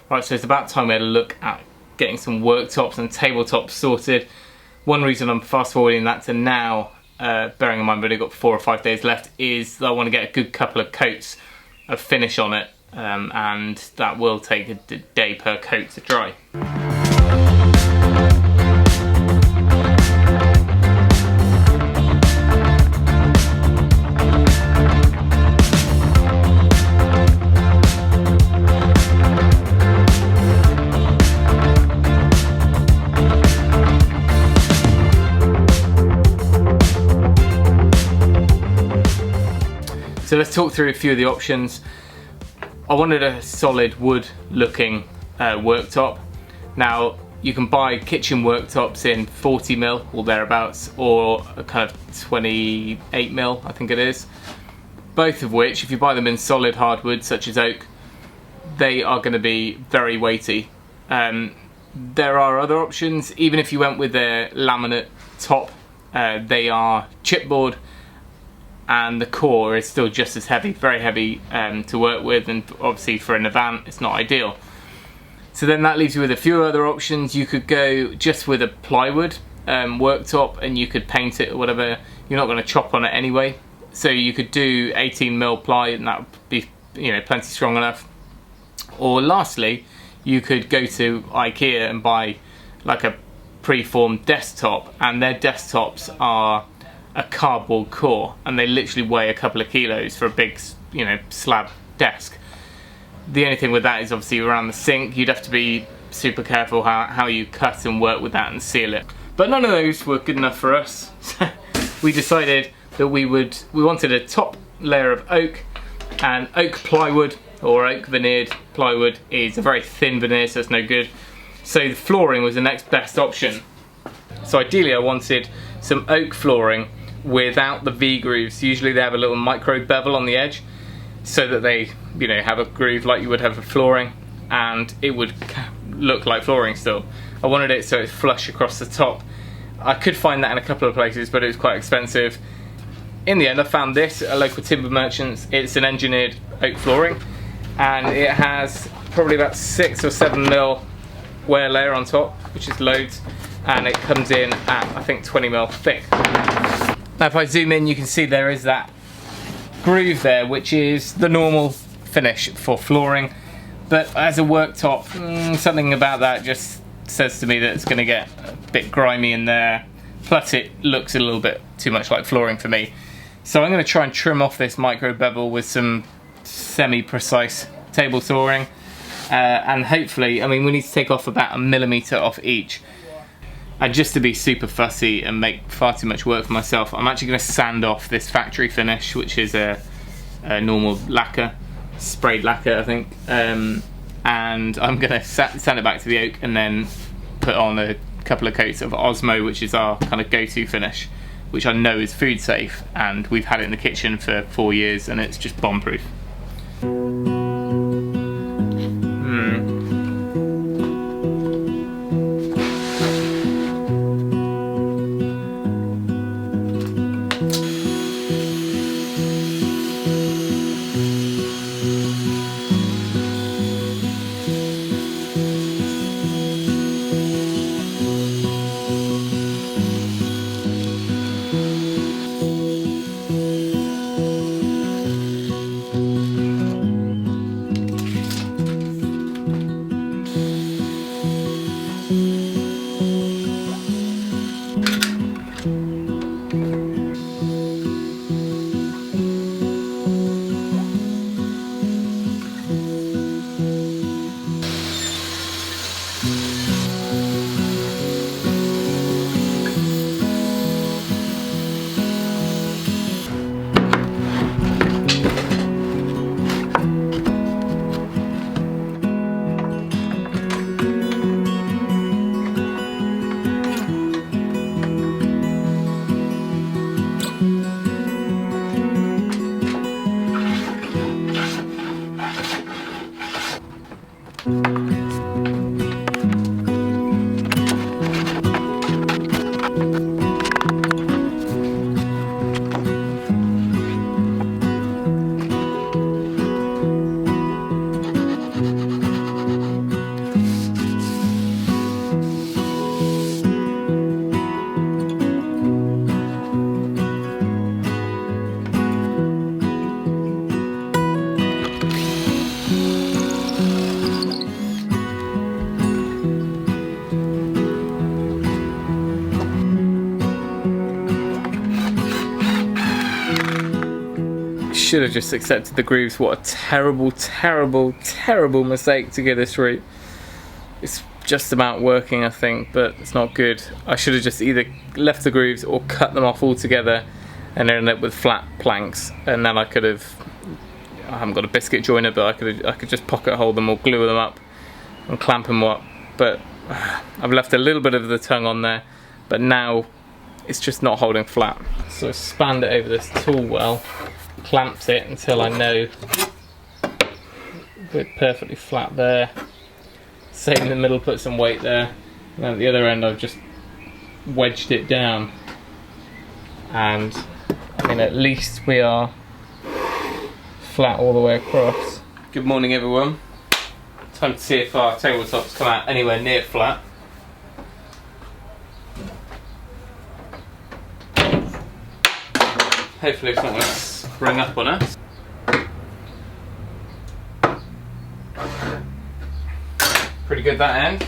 Right, so it's about time we had a look at getting some worktops and tabletops sorted. One reason I'm fast forwarding that to now, bearing in mind we've only got 4 or 5 days left, is that I want to get a good couple of coats of finish on it, and that will take a day per coat to dry. So let's talk through a few of the options. I wanted a solid wood looking worktop. Now you can buy kitchen worktops in 40mm or thereabouts, or a kind of 28mm I think it is. Both of which, if you buy them in solid hardwood such as oak, they are going to be very weighty. There are other options. Even if you went with a laminate top, they are chipboard, and the core is still just as heavy, very heavy to work with, and obviously for an Avant it's not ideal. So then that leaves you with a few other options. You could go just with a plywood worktop and you could paint it or whatever. You're not going to chop on it anyway, so you could do 18mm ply and that would be, you know, plenty strong enough. Or lastly, you could go to IKEA and buy like a preformed desktop, and their desktops are a cardboard core and they literally weigh a couple of kilos for a big, you know, slab desk. The only thing with that is obviously around the sink. You'd have to be super careful how you cut and work with that and seal it. But none of those were good enough for us. We decided that we wanted a top layer of oak, and oak plywood or oak veneered plywood is a very thin veneer, so it's no good. So the flooring was the next best option. So ideally I wanted some oak flooring without the V-grooves. Usually they have a little micro bevel on the edge so that they, you know, have a groove like you would have for flooring, and it would look like flooring still. I wanted it so it's flush across the top. I could find that in a couple of places, but it was quite expensive. In the end I found this at a local timber merchant's. It's an engineered oak flooring, and it has probably about 6 or 7mm wear layer on top, which is loads, and it comes in at I think 20mm thick. Now if I zoom in, you can see there is that groove there, which is the normal finish for flooring, but as a worktop, something about that just says to me that it's going to get a bit grimy in there, plus it looks a little bit too much like flooring for me. So I'm going to try and trim off this micro bevel with some semi-precise table sawing, and hopefully, I mean, we need to take off about 1mm off each. And just to be super fussy and make far too much work for myself, I'm actually going to sand off this factory finish, which is a normal lacquer, sprayed lacquer I think, and I'm going to sand it back to the oak and then put on a couple of coats of Osmo, which is our kind of go-to finish, which I know is food safe, and we've had it in the kitchen for 4 years and it's just bomb proof. should have just accepted the grooves. What a terrible, terrible, terrible mistake to get this route. It's just about working, I think, but it's not good. I should have just either left the grooves or cut them off altogether and ended up with flat planks, and then I could have, I haven't got a biscuit joiner, but I could just pocket hole them or glue them up and clamp them up. But I've left a little bit of the tongue on there, but now it's just not holding flat. So I spanned it over this tool well, clamped it until I know it's perfectly flat there. Same in the middle, put some weight there, and then at the other end I've just wedged it down. And I mean, at least we are flat all the way across. Good morning, everyone. Time to see if our tabletops come out anywhere near flat. Hopefully it's not going to spring up on us. Pretty good that end.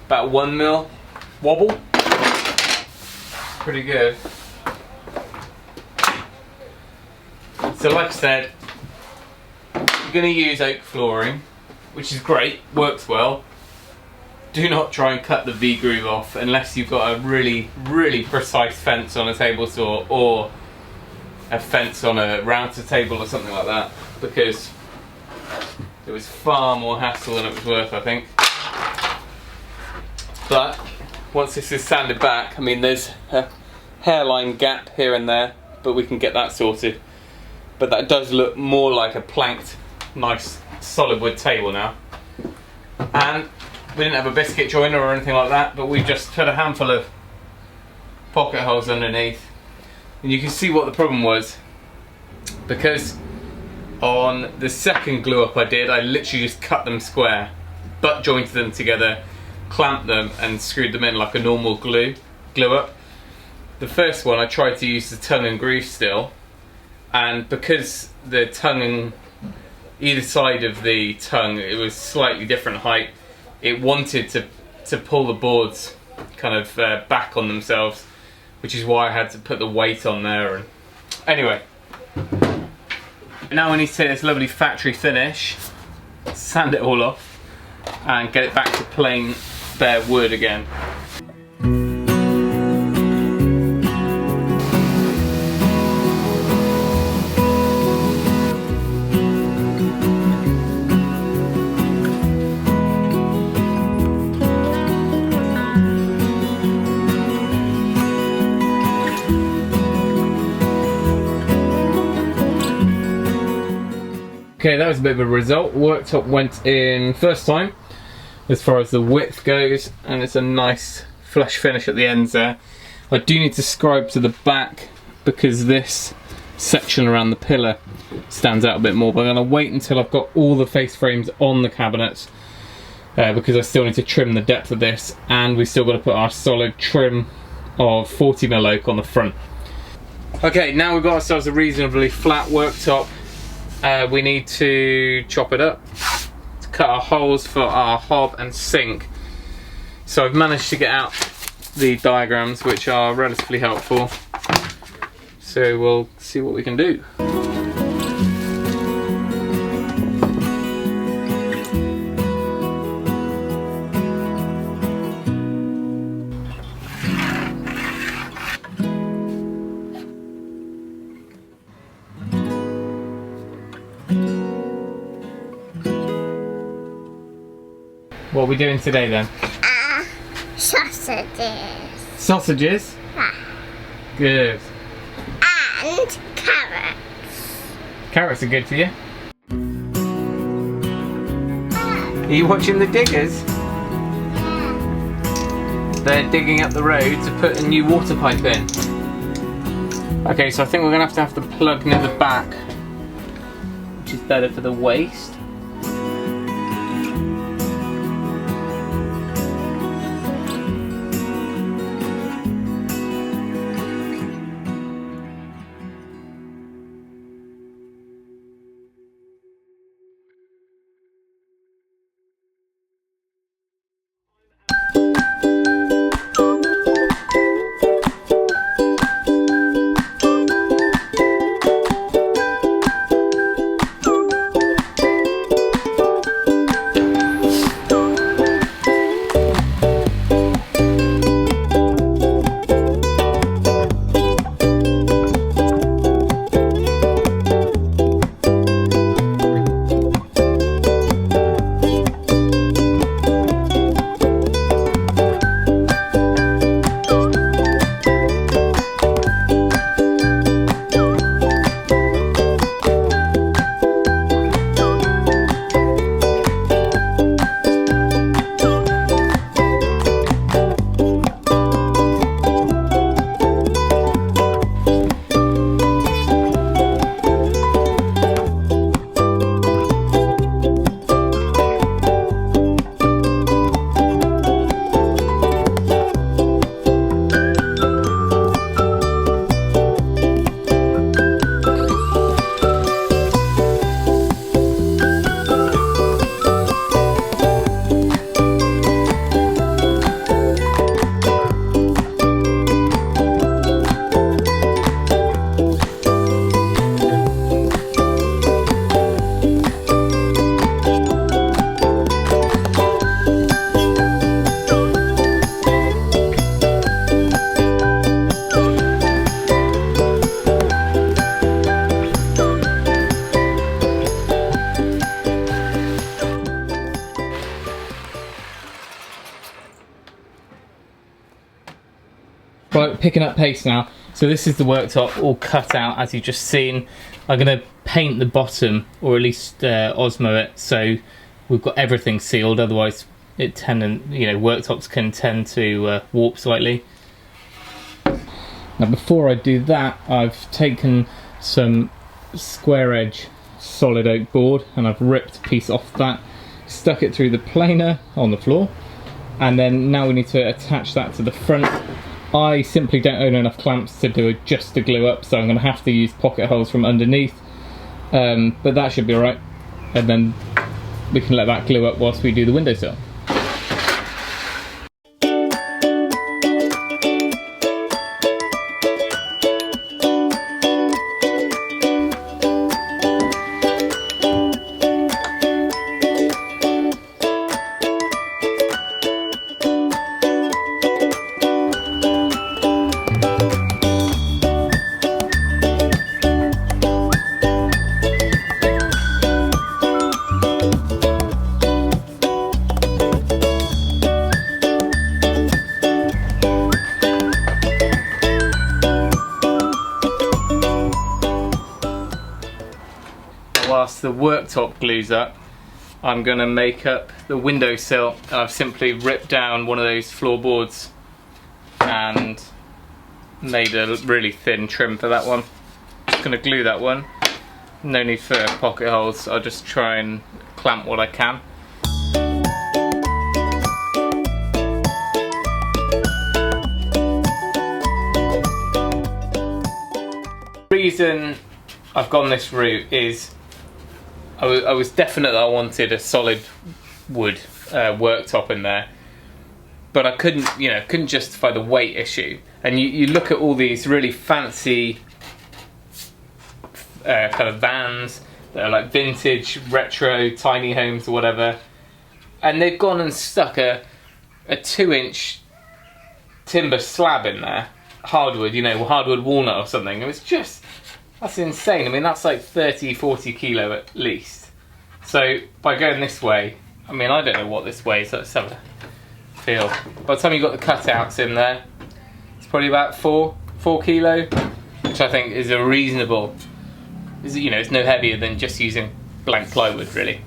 About 1 mil wobble. Pretty good. So like I said, you're going to use oak flooring, which is great, works well. Do not try and cut the V-groove off unless you've got a really, really precise fence on a table saw, or a fence on a router table or something like that, because it was far more hassle than it was worth, I think. But once this is sanded back, I mean, there's a hairline gap here and there, but we can get that sorted. But that does look more like a planked, nice solid wood table now. And we didn't have a biscuit joiner or anything like that, but we just put a handful of pocket holes underneath. And you can see what the problem was, because on the second glue up I did, I literally just cut them square, butt jointed them together, clamped them and screwed them in like a normal glue up. The first one I tried to use the tongue and groove still, and because the tongue and either side of the tongue, it was slightly different height, it wanted to pull the boards kind of back on themselves, which is why I had to put the weight on there. And anyway, now we need to take this lovely factory finish, sand it all off, and get it back to plain bare wood again. Okay, that was a bit of a result. Worktop went in first time as far as the width goes, and it's a nice flush finish at the ends there. I do need to scribe to the back because this section around the pillar stands out a bit more, but I'm going to wait until I've got all the face frames on the cabinets because I still need to trim the depth of this, and we've still got to put our solid trim of 40mm oak on the front. Okay, now we've got ourselves a reasonably flat worktop. We need to chop it up to cut our holes for our hob and sink. So I've managed to get out the diagrams, which are relatively helpful. So we'll see what we can do. What are we doing today then? Sausages. Sausages? Yeah. Good. And carrots. Carrots are good for you. Are you watching the diggers? Yeah. They're digging up the road to put a new water pipe in. Okay, so I think we're going to have the plug near the back, which is better for the waste. picking up pace now. So this is the worktop all cut out, as you've just seen. I'm going to paint the bottom, or at least Osmo it, so we've got everything sealed. Otherwise, worktops can tend to warp slightly. Now, before I do that, I've taken some square edge solid oak board and I've ripped a piece off that, stuck it through the planer on the floor, and then now we need to attach that to the front. I simply don't own enough clamps to do just a glue up, so I'm going to have to use pocket holes from underneath, but that should be alright, and then we can let that glue up whilst we do the windowsill. Whilst the worktop glues up, I'm going to make up the windowsill, and I've simply ripped down one of those floorboards and made a really thin trim for that one. Just going to glue that one. No need for pocket holes, I'll just try and clamp what I can. The reason I've gone this route is I was definite that I wanted a solid wood worktop in there, but I couldn't justify the weight issue. And you look at all these really fancy kind of vans that are like vintage, retro, tiny homes or whatever, and they've gone and stuck a 2-inch timber slab in there, hardwood, hardwood walnut or something. It was just, that's insane. I mean, that's like 30-40 kilo at least. So by going this way, I mean, I don't know what this weighs. Let's have a feel. By the time you've got the cutouts in there, it's probably about 4 kilo, which I think is a reasonable. It's no heavier than just using blank plywood, really.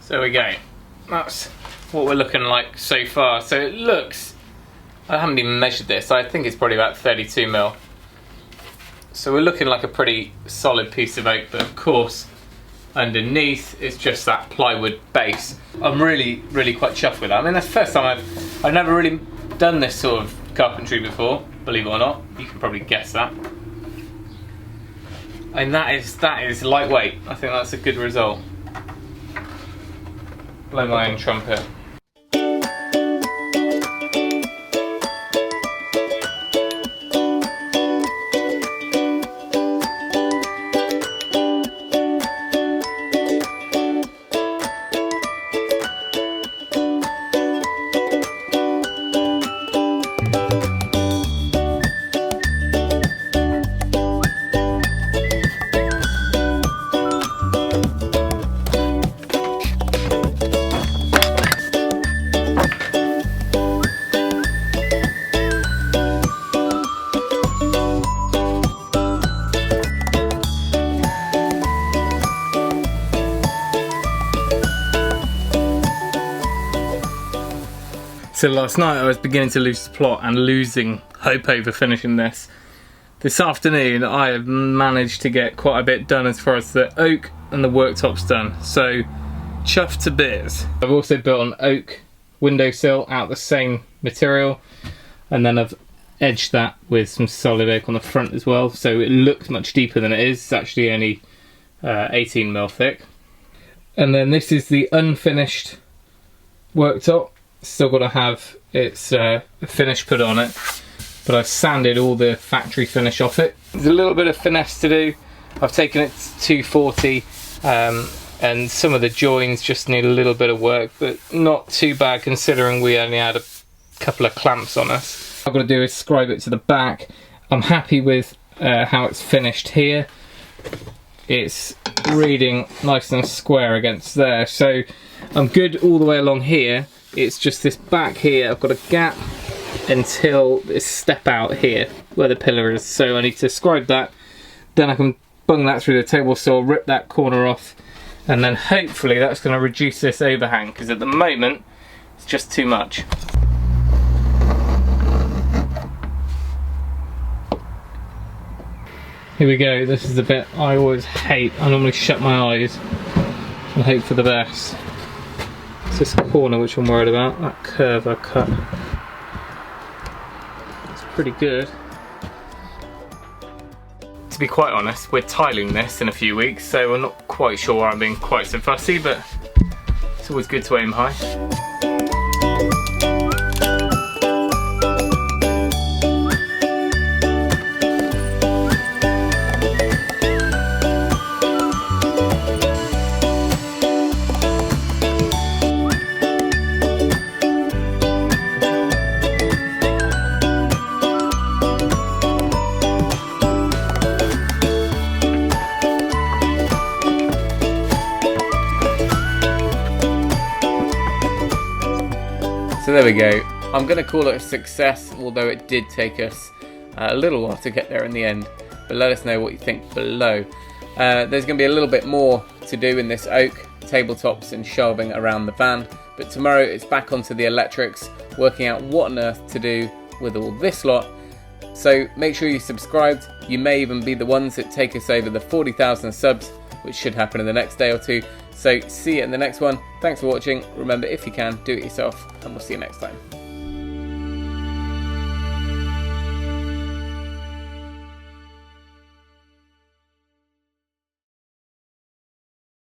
So there we go. That's what we're looking like so far. So it looks, I haven't even measured this. I think it's probably about 32mm. So we're looking like a pretty solid piece of oak, but of course underneath it's just that plywood base. I'm really quite chuffed with that. I mean, that's the first time I've never really done this sort of carpentry before, believe it or not. You can probably guess that. And that is lightweight. I think that's a good result. Blow my own trumpet. So last night I was beginning to lose the plot and losing hope over finishing this. This afternoon I have managed to get quite a bit done as far as the oak and the worktop's done. So chuffed to bits. I've also built an oak windowsill out the same material, and then I've edged that with some solid oak on the front as well, so it looks much deeper than it is. It's actually only 18mm thick. And then this is the unfinished worktop. Still got to have its finish put on it, but I've sanded all the factory finish off it. There's a little bit of finesse to do. I've taken it to 240, and some of the joins just need a little bit of work, but not too bad considering we only had a couple of clamps on us. What I've got to do is scribe it to the back. I'm happy with how it's finished here. It's reading nice and square against there, so I'm good all the way along here. It's just this back here, I've got a gap until this step out here where the pillar is. So I need to scribe that, then I can bung that through the table saw, rip that corner off, and then hopefully that's going to reduce this overhang, because at the moment it's just too much. Here we go, this is the bit I always hate. I normally shut my eyes and hope for the best. It's this corner which I'm worried about, that curve I cut. It's pretty good. To be quite honest, we're tiling this in a few weeks, so I'm not quite sure why I'm being quite so fussy, but it's always good to aim high. So there we go. I'm going to call it a success, although it did take us a little while to get there in the end. But let us know what you think below. There's going to be a little bit more to do in this oak, tabletops and shelving around the van. But tomorrow it's back onto the electrics, working out what on earth to do with all this lot. So make sure you subscribed. You may even be the ones that take us over the 40,000 subs, which should happen in the next day or two. So see you in the next one. Thanks for watching. Remember, if you can, do it yourself, and we'll see you next time.